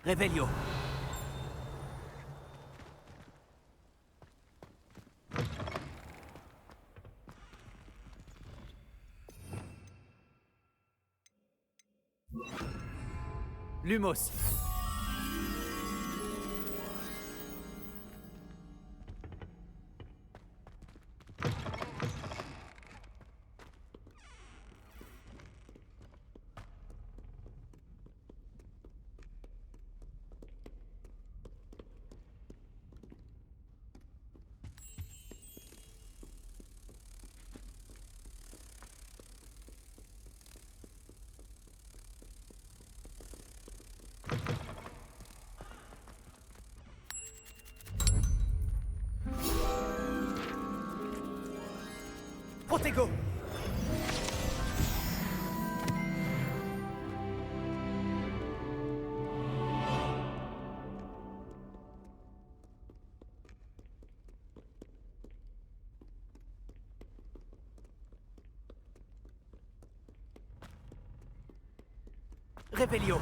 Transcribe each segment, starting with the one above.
Revelio. Lumos. Protego. Revelio.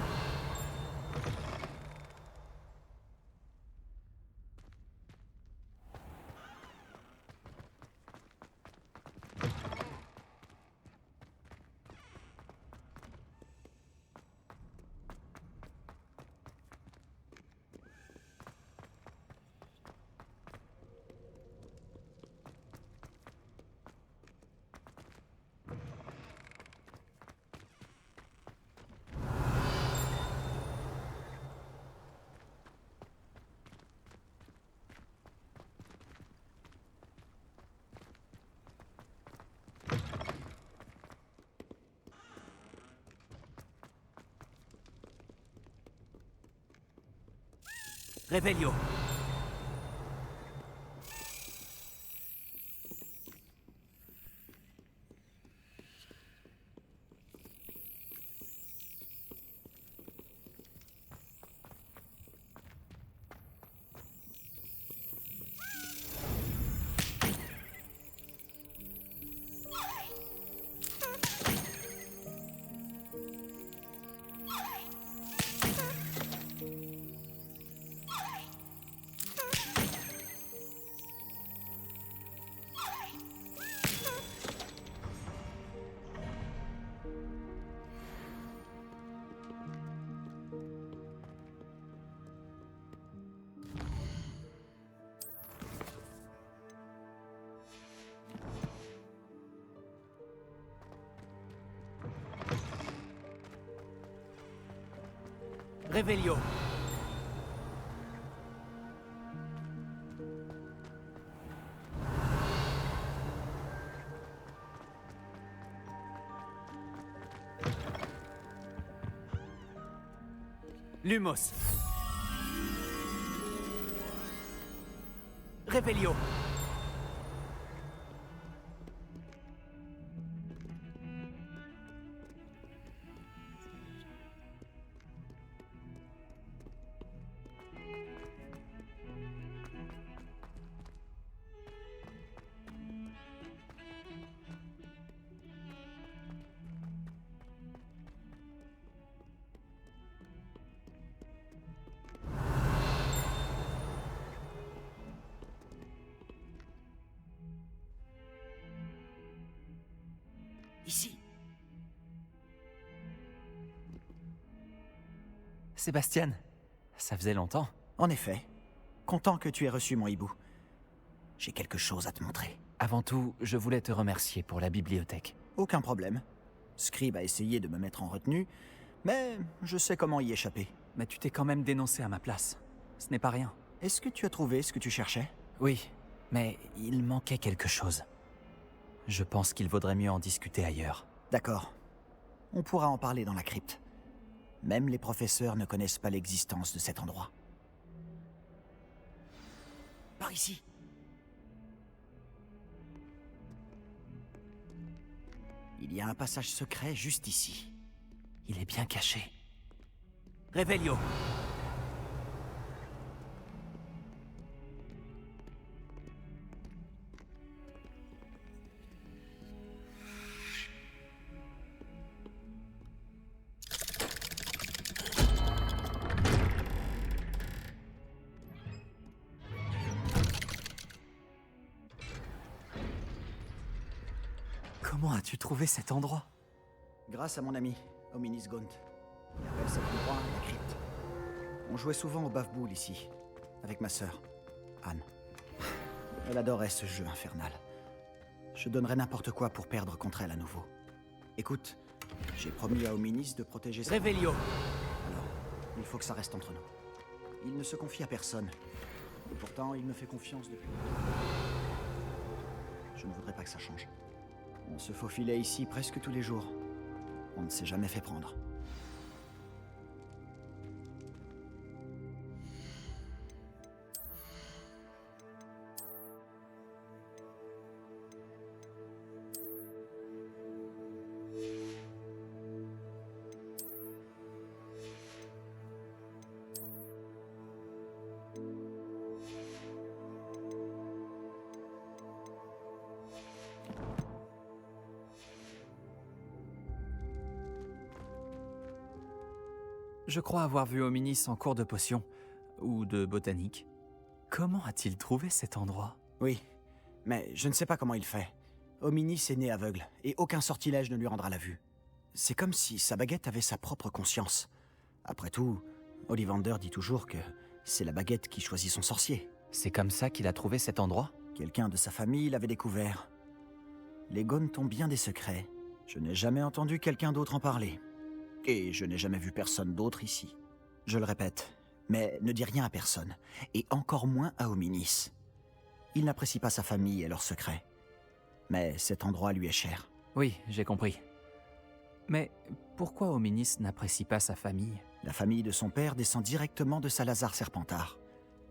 Revelio. Revelio. Lumos. Revelio. Ici. Sébastien, ça faisait longtemps. En effet. Content que tu aies reçu mon hibou. J'ai quelque chose à te montrer. Avant tout, je voulais te remercier pour la bibliothèque. Aucun problème. Scribe a essayé de me mettre en retenue, mais je sais comment y échapper. Mais tu t'es quand même dénoncé à ma place. Ce n'est pas rien. Est-ce que tu as trouvé ce que tu cherchais? Oui, mais il manquait quelque chose. Je pense qu'il vaudrait mieux en discuter ailleurs. D'accord. On pourra en parler dans la crypte. Même les professeurs ne connaissent pas l'existence de cet endroit. Par ici. Il y a un passage secret juste ici. Il est bien caché. Revelio. Comment as-tu trouvé cet endroit? Grâce à mon ami, Hominis Gaunt. Il appelle cet endroit la crypte. On jouait souvent au bave-boule ici, avec ma sœur, Anne. Elle adorait ce jeu infernal. Je donnerais n'importe quoi pour perdre contre elle à nouveau. Écoute, j'ai promis à Hominis de protéger sa... Revelio. Alors, il faut que ça reste entre nous. Il ne se confie à personne. Et pourtant, il me fait confiance depuis longtemps. Je ne voudrais pas que ça change. On se faufilait ici presque tous les jours. On ne s'est jamais fait prendre. Je crois avoir vu Hominis en cours de potions, ou de botanique. Comment a-t-il trouvé cet endroit? Oui, mais je ne sais pas comment il fait. Hominis est né aveugle, et aucun sortilège ne lui rendra la vue. C'est comme si sa baguette avait sa propre conscience. Après tout, Ollivander dit toujours que c'est la baguette qui choisit son sorcier. C'est comme ça qu'il a trouvé cet endroit? Quelqu'un de sa famille l'avait découvert. Les Gaunt ont bien des secrets. Je n'ai jamais entendu quelqu'un d'autre en parler. Et je n'ai jamais vu personne d'autre ici. Je le répète, mais ne dis rien à personne, et encore moins à Hominis. Il n'apprécie pas sa famille et leurs secrets. Mais cet endroit lui est cher. Oui, j'ai compris. Mais pourquoi Hominis n'apprécie pas sa famille? La famille de son père descend directement de Salazar Serpentard,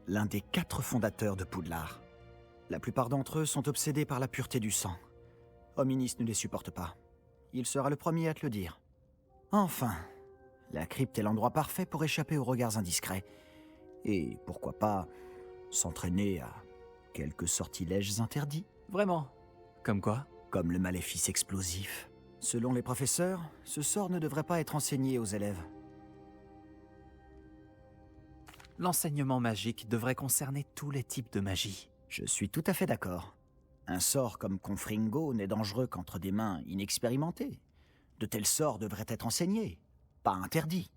l'un des 4 fondateurs de Poudlard. La plupart d'entre eux sont obsédés par la pureté du sang. Hominis ne les supporte pas. Il sera le premier à te le dire. Enfin, la crypte est l'endroit parfait pour échapper aux regards indiscrets. Et pourquoi pas s'entraîner à quelques sortilèges interdits. Vraiment? Comme quoi? Comme le maléfice explosif. Selon les professeurs, ce sort ne devrait pas être enseigné aux élèves. L'enseignement magique devrait concerner tous les types de magie. Je suis tout à fait d'accord. Un sort comme Confringo n'est dangereux qu'entre des mains inexpérimentées. De tels sorts devraient être enseignés, pas interdits.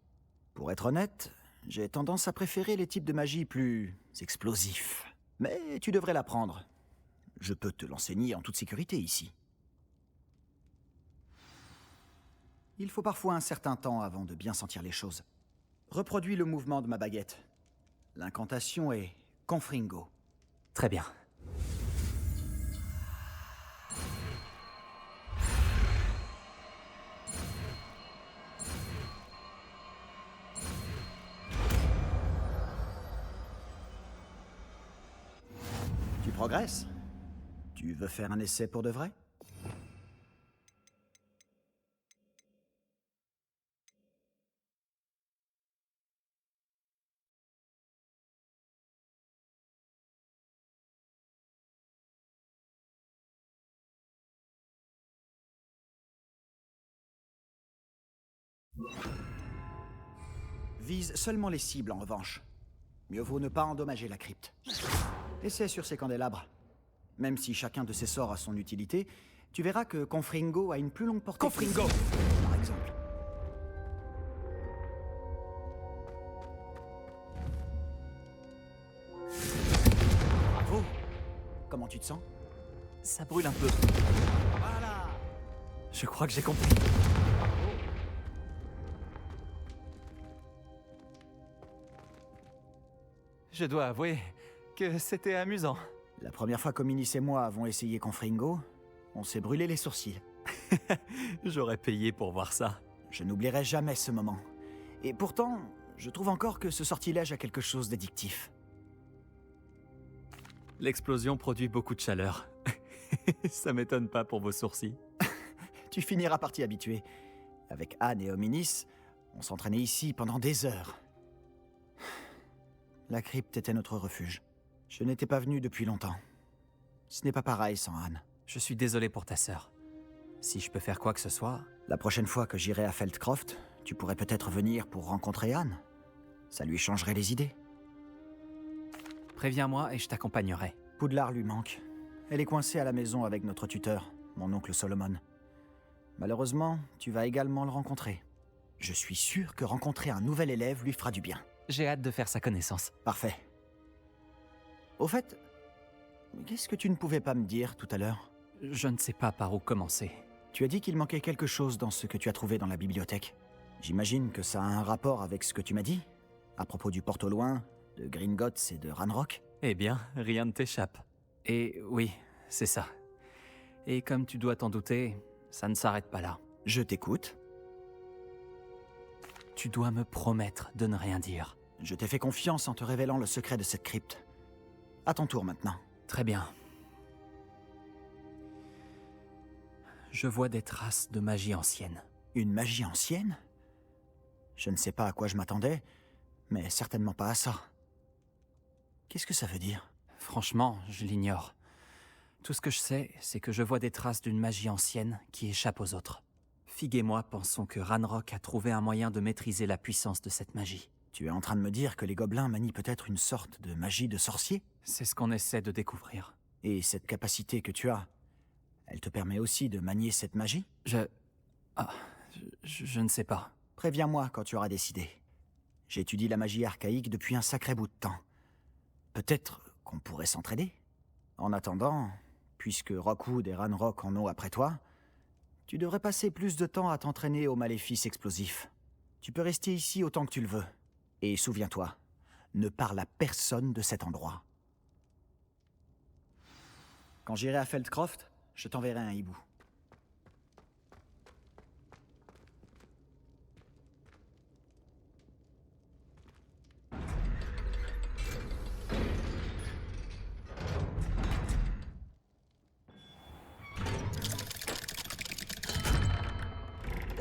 Pour être honnête, j'ai tendance à préférer les types de magie plus explosifs. Mais tu devrais l'apprendre. Je peux te l'enseigner en toute sécurité ici. Il faut parfois un certain temps avant de bien sentir les choses. Reproduis le mouvement de ma baguette. L'incantation est Confringo. Très bien. Tu progresses? Tu veux faire un essai pour de vrai? Vise seulement les cibles en revanche. Mieux vaut ne pas endommager la crypte. Essaie sur ces candélabres. Même si chacun de ces sorts a son utilité, tu verras que Confringo a une plus longue portée. Confringo! Par exemple. Bravo! Comment tu te sens? Ça brûle un peu. Voilà! Je crois que j'ai compris. Je dois avouer que c'était amusant. La première fois qu'Hominis et moi avons essayé Confringo, on s'est brûlé les sourcils. J'aurais payé pour voir ça. Je n'oublierai jamais ce moment. Et pourtant, je trouve encore que ce sortilège a quelque chose d'addictif. L'explosion produit beaucoup de chaleur. Ça m'étonne pas pour vos sourcils. Tu finiras par t'y habituer. Avec Anne et Hominis, on s'entraînait ici pendant des heures. La crypte était notre refuge. Je n'étais pas venu depuis longtemps. Ce n'est pas pareil sans Anne. Je suis désolé pour ta sœur. Si je peux faire quoi que ce soit... La prochaine fois que j'irai à Feldcroft, tu pourrais peut-être venir pour rencontrer Anne. Ça lui changerait les idées. Préviens-moi et je t'accompagnerai. Poudlard lui manque. Elle est coincée à la maison avec notre tuteur, mon oncle Solomon. Malheureusement, tu vas également le rencontrer. Je suis sûr que rencontrer un nouvel élève lui fera du bien. J'ai hâte de faire sa connaissance. Parfait. Au fait, qu'est-ce que tu ne pouvais pas me dire tout à l'heure? Je ne sais pas par où commencer. Tu as dit qu'il manquait quelque chose dans ce que tu as trouvé dans la bibliothèque. J'imagine que ça a un rapport avec ce que tu m'as dit, à propos du Porte au Loin, de Gringotts et de Ranrock. Eh bien, rien ne t'échappe. Et oui, c'est ça. Et comme tu dois t'en douter, ça ne s'arrête pas là. Je t'écoute. Tu dois me promettre de ne rien dire. Je t'ai fait confiance en te révélant le secret de cette crypte. À ton tour maintenant. Très bien. Je vois des traces de magie ancienne. Une magie ancienne? Je ne sais pas à quoi je m'attendais, mais certainement pas à ça. Qu'est-ce que ça veut dire? Franchement, je l'ignore. Tout ce que je sais, c'est que je vois des traces d'une magie ancienne qui échappe aux autres. Fig et moi pensons que Ranrock a trouvé un moyen de maîtriser la puissance de cette magie. Tu es en train de me dire que les gobelins manient peut-être une sorte de magie de sorcier? C'est ce qu'on essaie de découvrir. Et cette capacité que tu as, elle te permet aussi de manier cette magie? Je ne sais pas. Préviens-moi quand tu auras décidé. J'étudie la magie archaïque depuis un sacré bout de temps. Peut-être qu'on pourrait s'entraider. En attendant, puisque Rockwood et Ranrock en ont après toi, tu devrais passer plus de temps à t'entraîner aux maléfices explosifs. Tu peux rester ici autant que tu le veux. Et souviens-toi, ne parle à personne de cet endroit. Quand j'irai à Feldcroft, je t'enverrai un hibou.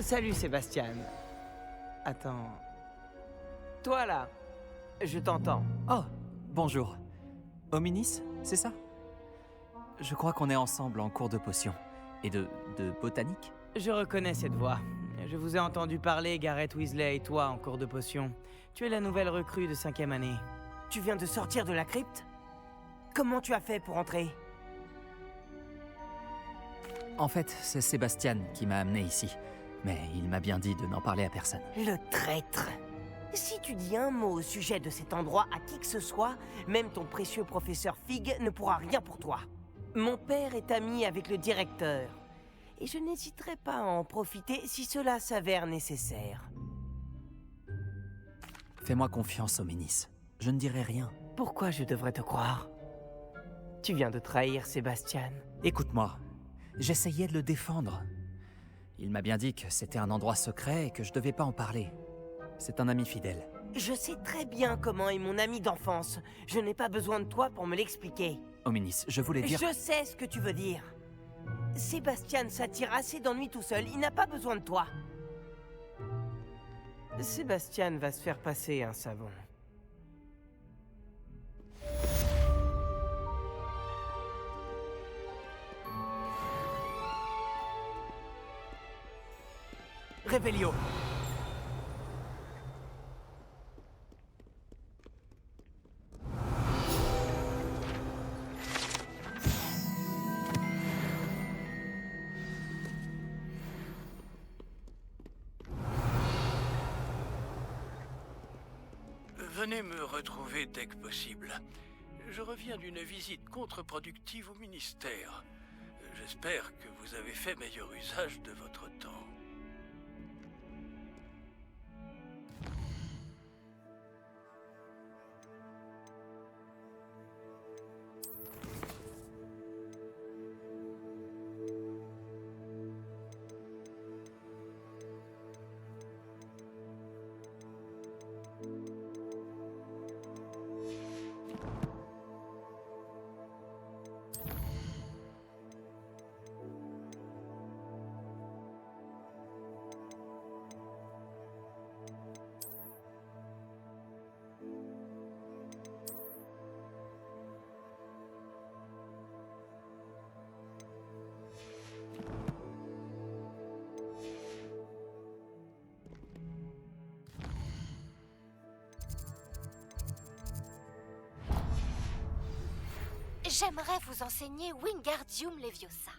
Salut Sébastien. Attends. Toi là, je t'entends. Oh, bonjour. Hominis, c'est ça? Je crois qu'on est ensemble en cours de potions. Et de botanique? Je reconnais cette voix. Je vous ai entendu parler, Gareth Weasley et toi, en cours de potion. Tu es la nouvelle recrue de 5e année. Tu viens de sortir de la crypte? Comment tu as fait pour entrer? En fait, c'est Sébastien qui m'a amené ici. Mais il m'a bien dit de n'en parler à personne. Le traître! Si tu dis un mot au sujet de cet endroit à qui que ce soit, même ton précieux professeur Fig ne pourra rien pour toi. Mon père est ami avec le directeur, et je n'hésiterai pas à en profiter si cela s'avère nécessaire. Fais-moi confiance, Hominis. Je ne dirai rien. Pourquoi je devrais te croire? Tu viens de trahir Sébastien. Écoute-moi. J'essayais de le défendre. Il m'a bien dit que c'était un endroit secret et que je devais pas en parler. C'est un ami fidèle. Je sais très bien comment est mon ami d'enfance. Je n'ai pas besoin de toi pour me l'expliquer. Hominis, je voulais dire... Je sais ce que tu veux dire. Sébastien s'attire assez d'ennuis tout seul, il n'a pas besoin de toi. Sébastien va se faire passer un savon. Revelio. Venez me retrouver dès que possible. Je reviens d'une visite contre-productive au ministère. J'espère que vous avez fait meilleur usage de votre temps. J'aimerais vous enseigner Wingardium Leviosa.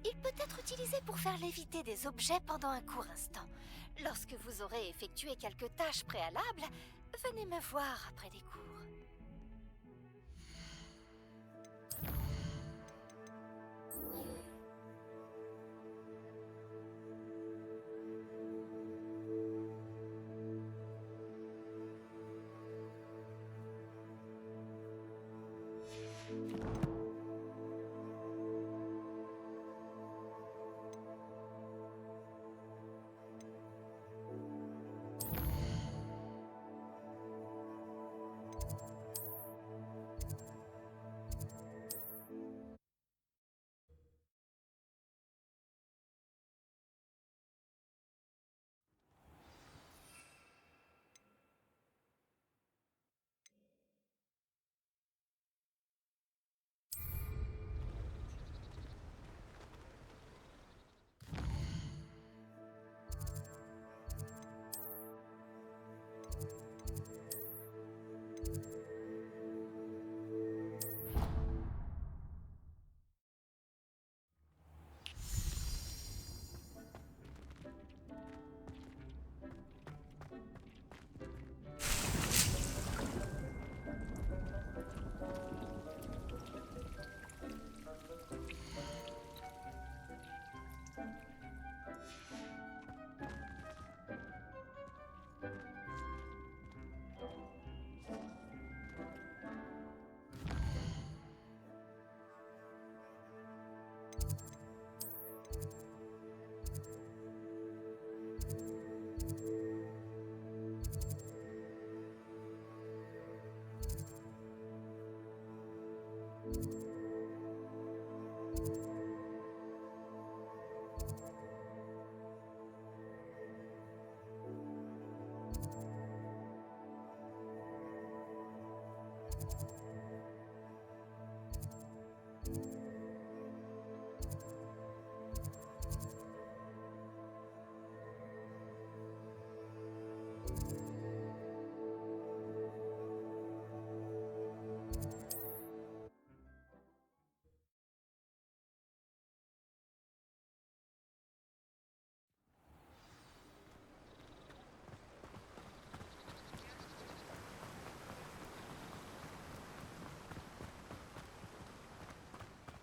Il peut être utilisé pour faire léviter des objets pendant un court instant. Lorsque vous aurez effectué quelques tâches préalables, venez me voir après les cours.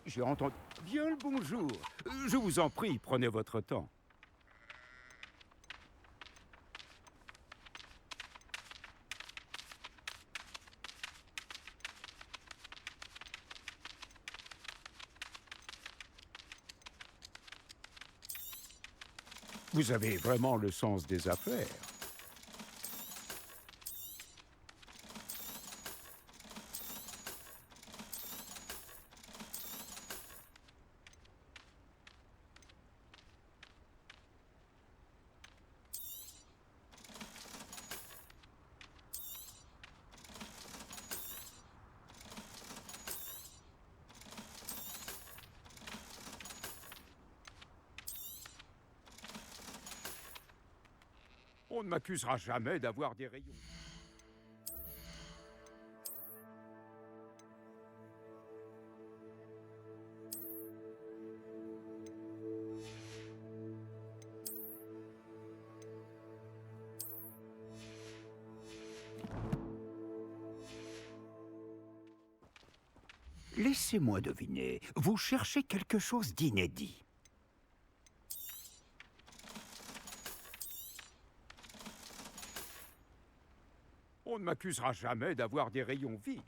J'ai entendu... Bien le bonjour. Je vous en prie, prenez votre temps. Vous avez vraiment le sens des affaires. On ne m'accusera jamais d'avoir des rayons. Laissez-moi deviner, vous cherchez quelque chose d'inédit. On ne m'accusera jamais d'avoir des rayons vides.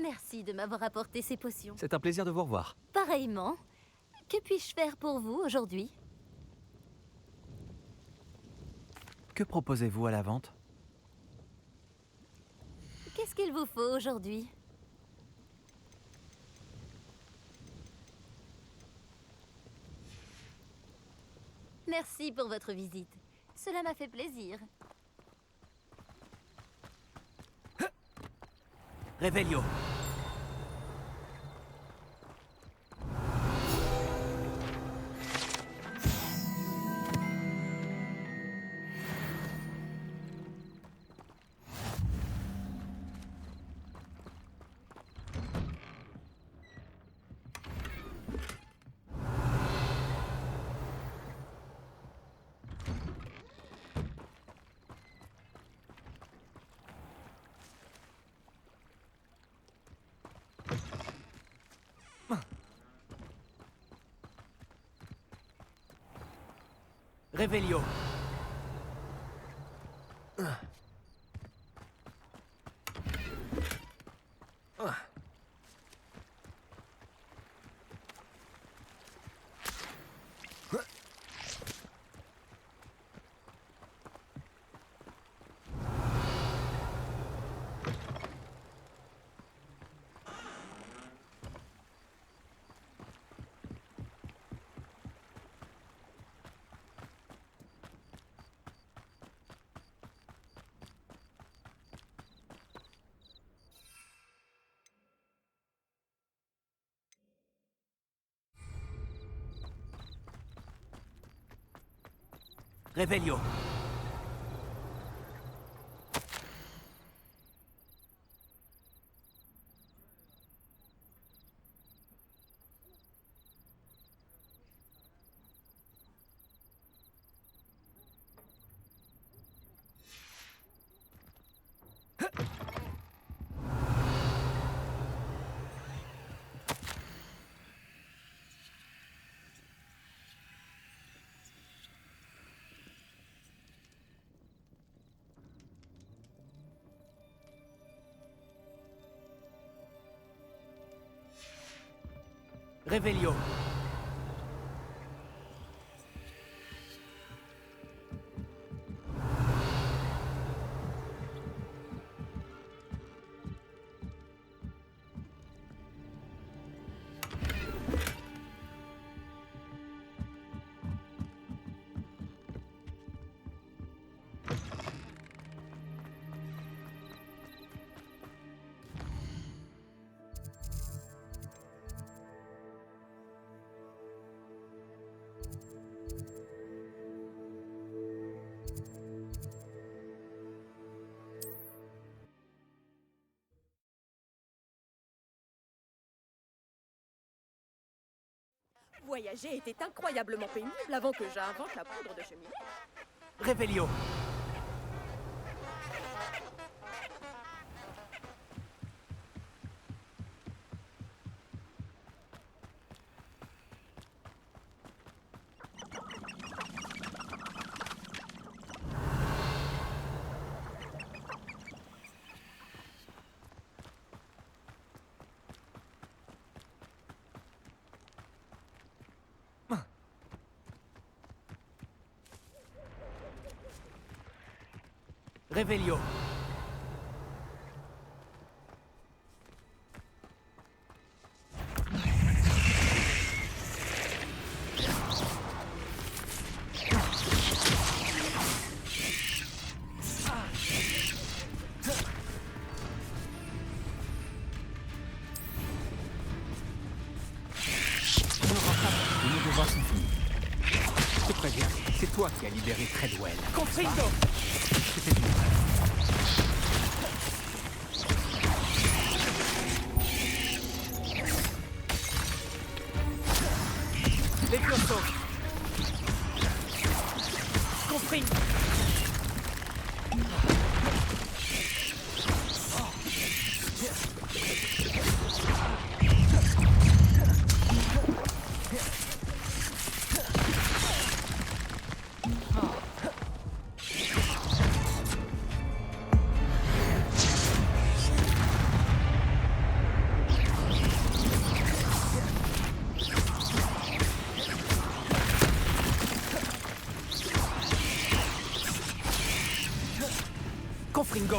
Merci de m'avoir apporté ces potions. C'est un plaisir de vous revoir. Pareillement. Que puis-je faire pour vous aujourd'hui? Que proposez-vous à la vente? Qu'est-ce qu'il vous faut aujourd'hui? Merci pour votre visite. Cela m'a fait plaisir. Revelio. Revelio. Revelio. Revelio. Voyager était incroyablement pénible avant que j'invente la poudre de cheminée. Revelio. Revelio. Nous devons s'en finir. Je te préviens, c'est toi qui as libéré Treadwell. Confringo. C'était une erreur. Levioso. Confring. Confringo.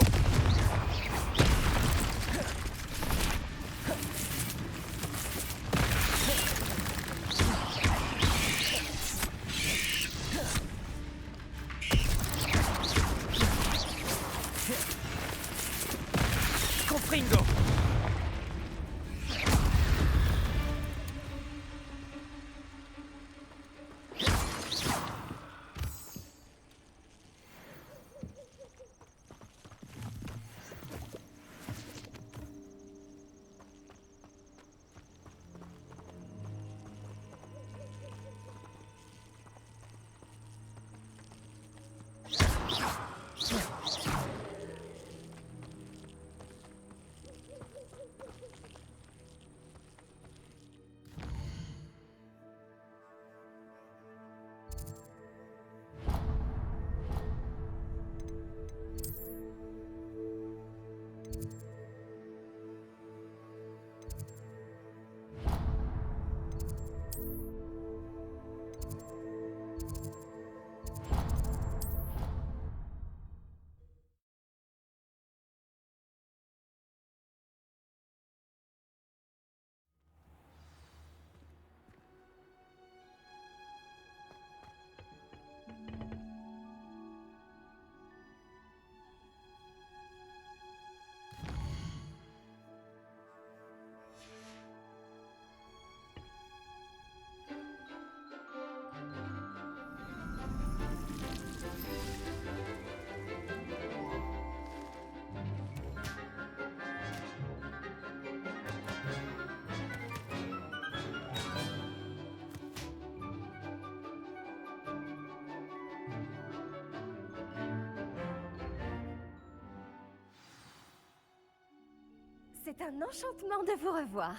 c'est un enchantement de vous revoir.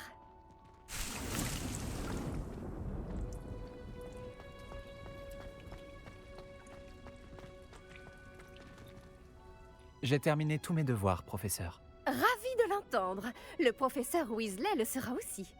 J'ai terminé tous mes devoirs, professeur. Ravi de l'entendre. Le professeur Weasley le sera aussi.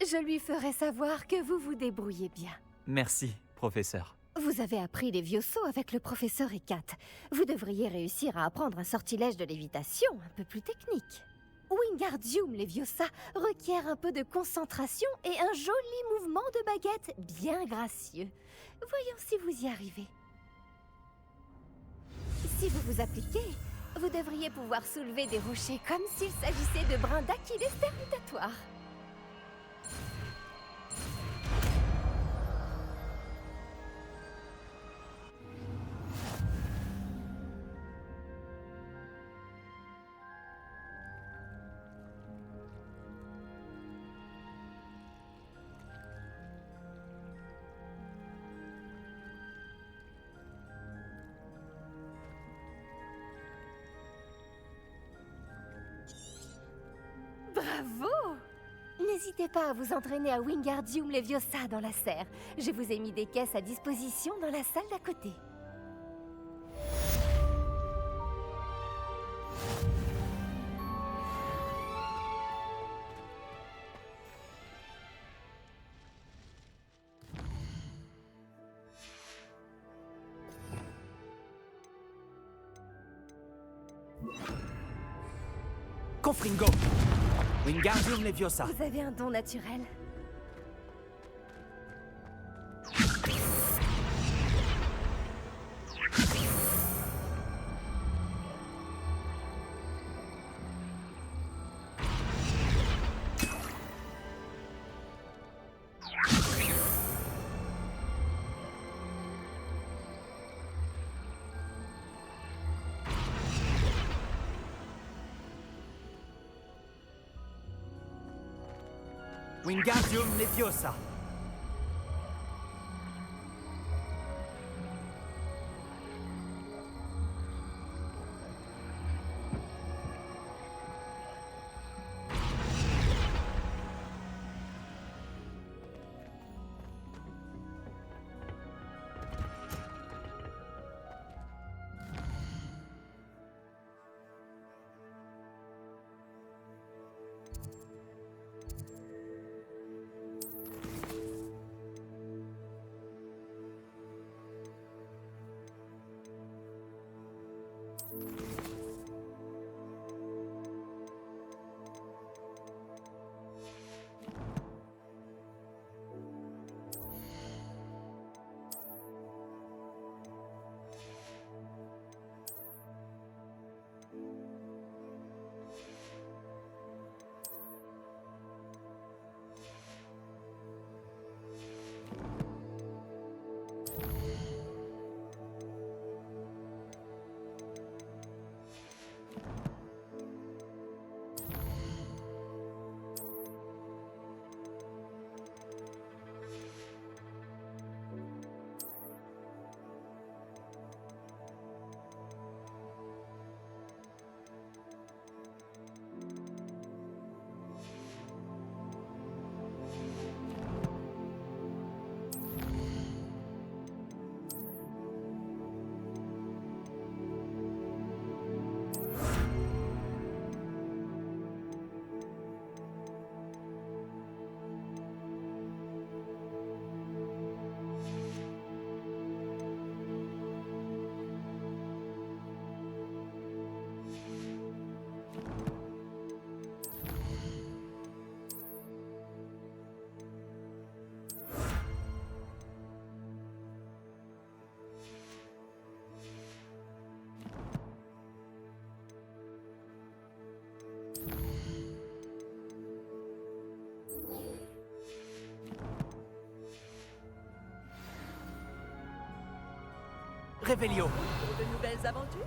Je lui ferai savoir que vous vous débrouillez bien. Merci, professeur. Vous avez appris les vieux sauts avec le professeur Hecat. Vous devriez réussir à apprendre un sortilège de lévitation un peu plus technique. Wingardium Leviosa requiert un peu de concentration et un joli mouvement de baguette bien gracieux. Voyons si vous y arrivez. Si vous vous appliquez, vous devriez pouvoir soulever des rochers comme s'il s'agissait de brins d'Achilles permutatoires. Bravo! N'hésitez pas à vous entraîner à Wingardium Leviosa dans la serre. Je vous ai mis des caisses à disposition dans la salle d'à côté. Confringo. Wingardium Leviosa. Vous avez un don naturel. Wingardium Leviosa. Revelio. Pour de nouvelles aventures?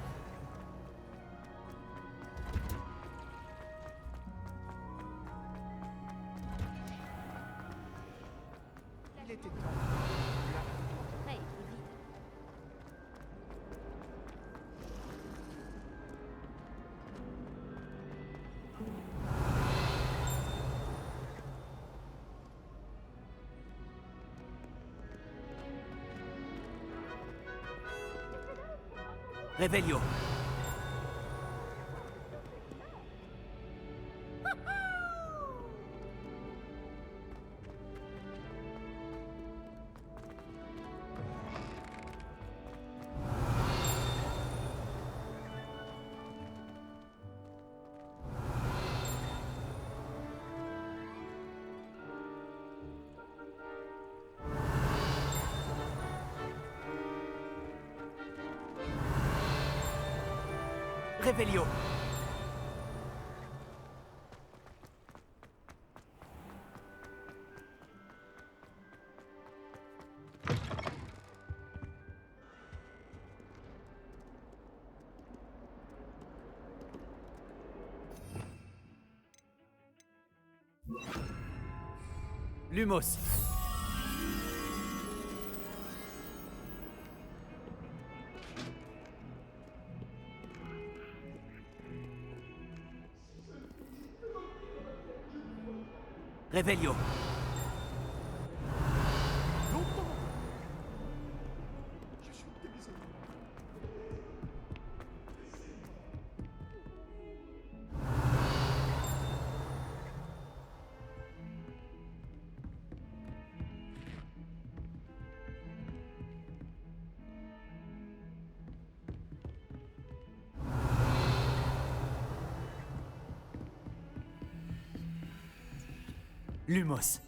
Il était temps. Hey, vite. Revelio. Revelio. Lumos. Revelio. Lumos.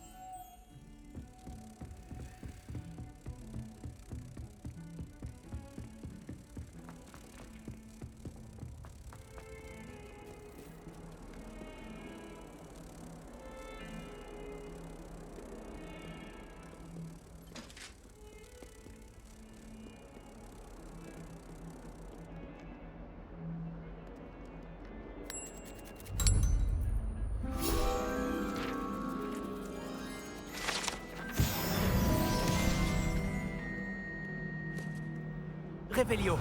Revelio.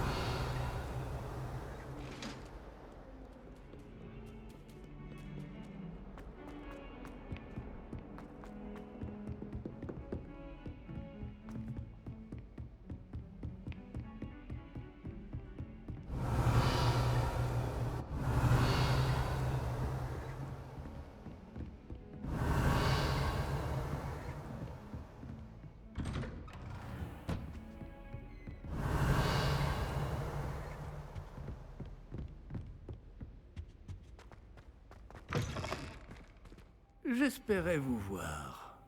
J'espérais vous voir.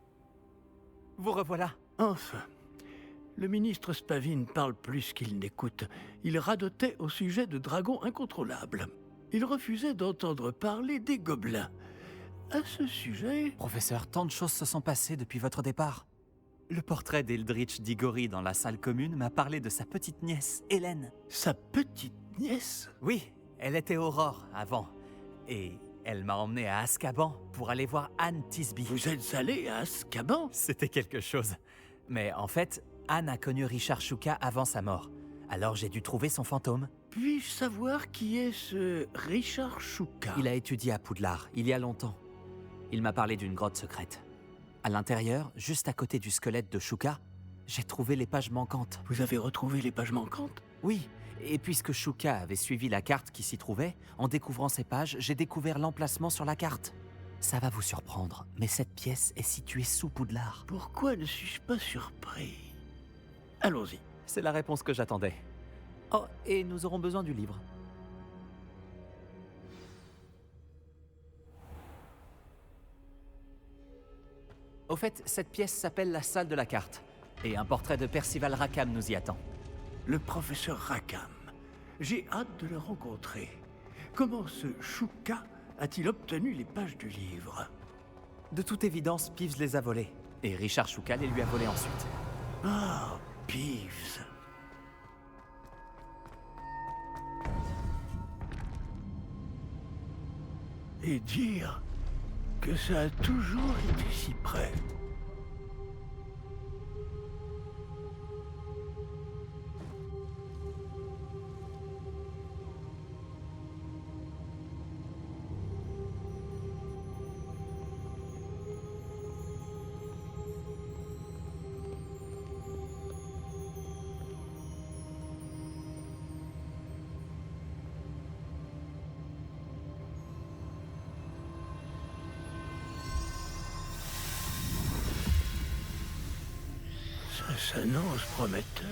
Vous revoilà. Enfin. Le ministre Spavin parle plus qu'il n'écoute. Il radotait au sujet de dragons incontrôlables. Il refusait d'entendre parler des gobelins. À ce sujet... Professeur, tant de choses se sont passées depuis votre départ. Le portrait d'Eldritch Diggory dans la salle commune m'a parlé de sa petite nièce, Hélène. Sa petite nièce? Oui, elle était Aurore avant. Et elle m'a emmené à Azkaban pour aller voir Anne Thisby. Vous êtes allé à Azkaban? C'était quelque chose. Mais en fait, Anne a connu Richard Shuka avant sa mort. Alors j'ai dû trouver son fantôme. Puis-je savoir qui est ce Richard Shuka? Il a étudié à Poudlard, il y a longtemps. Il m'a parlé d'une grotte secrète. À l'intérieur, juste à côté du squelette de Shuka, j'ai trouvé les pages manquantes. Vous avez retrouvé les pages manquantes? Oui, et puisque Shuka avait suivi la carte qui s'y trouvait, en découvrant ces pages, j'ai découvert l'emplacement sur la carte. Ça va vous surprendre, mais cette pièce est située sous Poudlard. Pourquoi ne suis-je pas surpris? Allons-y. C'est la réponse que j'attendais. Oh, et nous aurons besoin du livre. Au fait, cette pièce s'appelle la salle de la carte. Et un portrait de Percival Rackham nous y attend. Le professeur Rackham. J'ai hâte de le rencontrer. Comment ce Shuka a-t-il obtenu les pages du livre? De toute évidence, Peeves les a volées. Et Richard Shuka les lui a volées ensuite. Ah, Peeves. Et dire que ça a toujours été si près. s'annonce prometteur.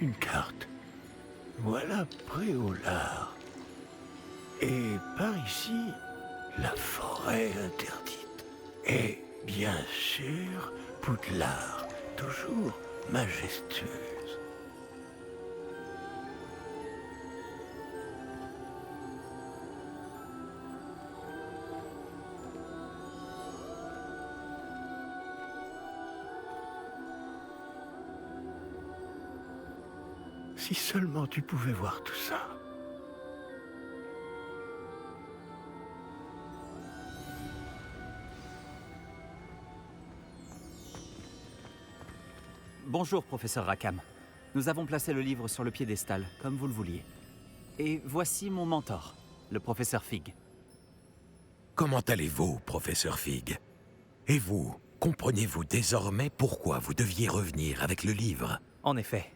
Une carte. Voilà Préolard. Et par ici, la forêt interdite. Et bien sûr, Poudlard, toujours majestueuse. Si seulement tu pouvais voir tout ça. Bonjour, professeur Rackham. Nous avons placé le livre sur le piédestal, comme vous le vouliez. Et voici mon mentor, le professeur Fig. Comment allez-vous, professeur Fig? Et vous, comprenez-vous désormais pourquoi vous deviez revenir avec le livre? En effet.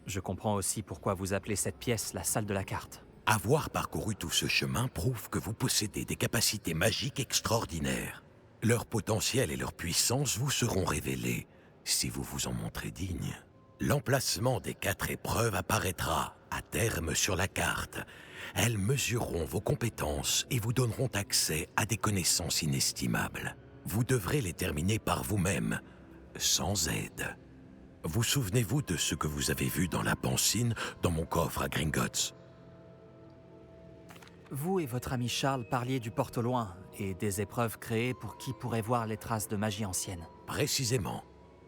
Je comprends aussi pourquoi vous appelez cette pièce la salle de la carte. Avoir parcouru tout ce chemin prouve que vous possédez des capacités magiques extraordinaires. Leur potentiel et leur puissance vous seront révélés si vous vous en montrez digne. L'emplacement des 4 épreuves apparaîtra à terme sur la carte. Elles mesureront vos compétences et vous donneront accès à des connaissances inestimables. Vous devrez les terminer par vous-même, sans aide. Vous souvenez-vous de ce que vous avez vu dans la pancine, dans mon coffre à Gringotts? Vous et votre ami Charles parliez du porte au loin et des épreuves créées pour qui pourrait voir les traces de magie ancienne. Précisément.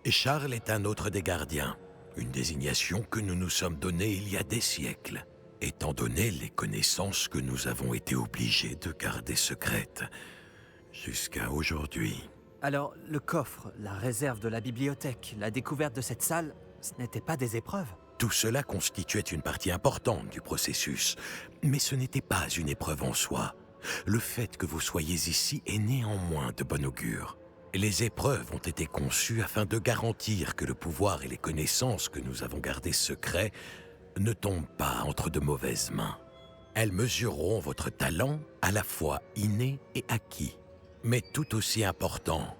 Et Charles est un autre des gardiens, une désignation que nous nous sommes donnée il y a des siècles, étant donné les connaissances que nous avons été obligés de garder secrètes jusqu'à aujourd'hui. Alors, le coffre, la réserve de la bibliothèque, la découverte de cette salle, ce n'étaient pas des épreuves? Tout cela constituait une partie importante du processus, mais ce n'était pas une épreuve en soi. Le fait que vous soyez ici est néanmoins de bon augure. Les épreuves ont été conçues afin de garantir que le pouvoir et les connaissances que nous avons gardées secrets ne tombent pas entre de mauvaises mains. Elles mesureront votre talent à la fois inné et acquis. Mais tout aussi important,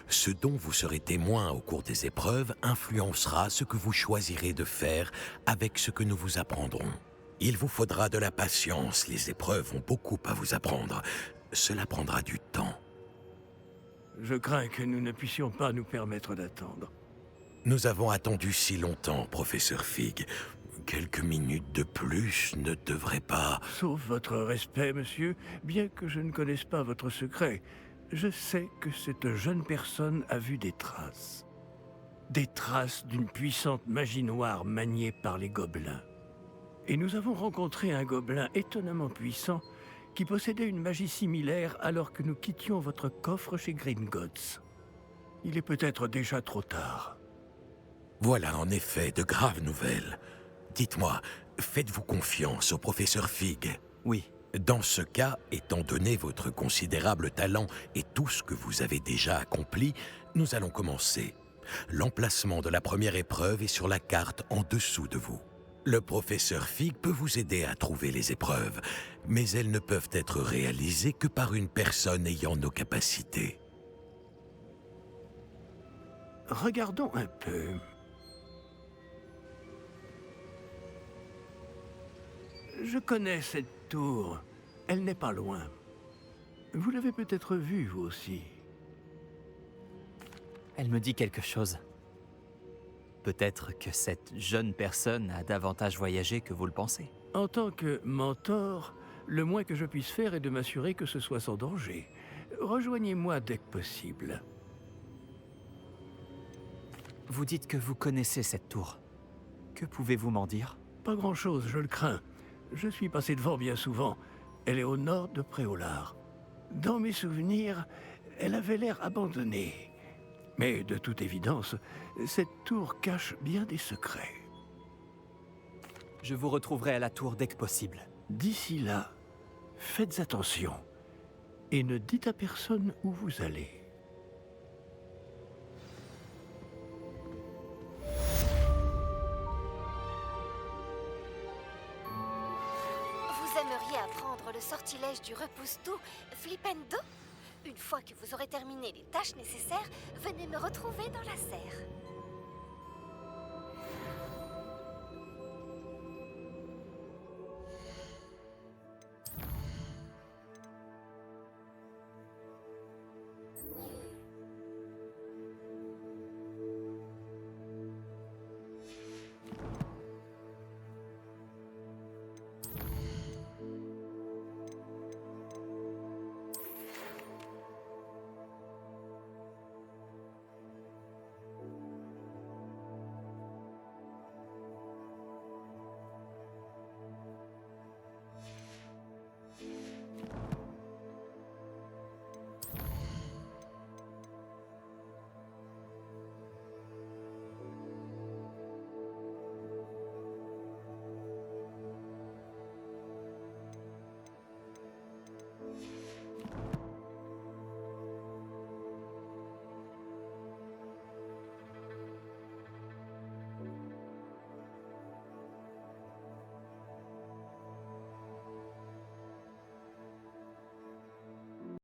ce dont vous serez témoin au cours des épreuves influencera ce que vous choisirez de faire avec ce que nous vous apprendrons. Il vous faudra de la patience, les épreuves ont beaucoup à vous apprendre. Cela prendra du temps. Je crains que nous ne puissions pas nous permettre d'attendre. Nous avons attendu si longtemps, professeur Fig. Quelques minutes de plus ne devraient pas... Sauf votre respect, monsieur, bien que je ne connaisse pas votre secret, je sais que cette jeune personne a vu des traces. Des traces d'une puissante magie noire maniée par les gobelins. Et nous avons rencontré un gobelin étonnamment puissant qui possédait une magie similaire alors que nous quittions votre coffre chez Gringotts. Il est peut-être déjà trop tard. Voilà en effet de graves nouvelles. Dites-moi, faites-vous confiance au professeur Fig? Oui. Dans ce cas, étant donné votre considérable talent et tout ce que vous avez déjà accompli, nous allons commencer. L'emplacement de la première épreuve est sur la carte en dessous de vous. Le professeur Fig peut vous aider à trouver les épreuves, mais elles ne peuvent être réalisées que par une personne ayant nos capacités. Regardons un peu. Je connais cette tour. Elle n'est pas loin. Vous l'avez peut-être vue, vous aussi. Elle me dit quelque chose. Peut-être que cette jeune personne a davantage voyagé que vous le pensez. En tant que mentor, le moins que je puisse faire est de m'assurer que ce soit sans danger. Rejoignez-moi dès que possible. Vous dites que vous connaissez cette tour. Que pouvez-vous m'en dire? Pas grand-chose, je le crains. Je suis passé devant bien souvent. Elle est au nord de Préolard. Dans mes souvenirs, elle avait l'air abandonnée. Mais de toute évidence, cette tour cache bien des secrets. Je vous retrouverai à la tour dès que possible. D'ici là, faites attention et ne dites à personne où vous allez. Vous aimeriez apprendre le sortilège du repousse-tout, Flipendo? Une fois que vous aurez terminé les tâches nécessaires, venez me retrouver dans la serre.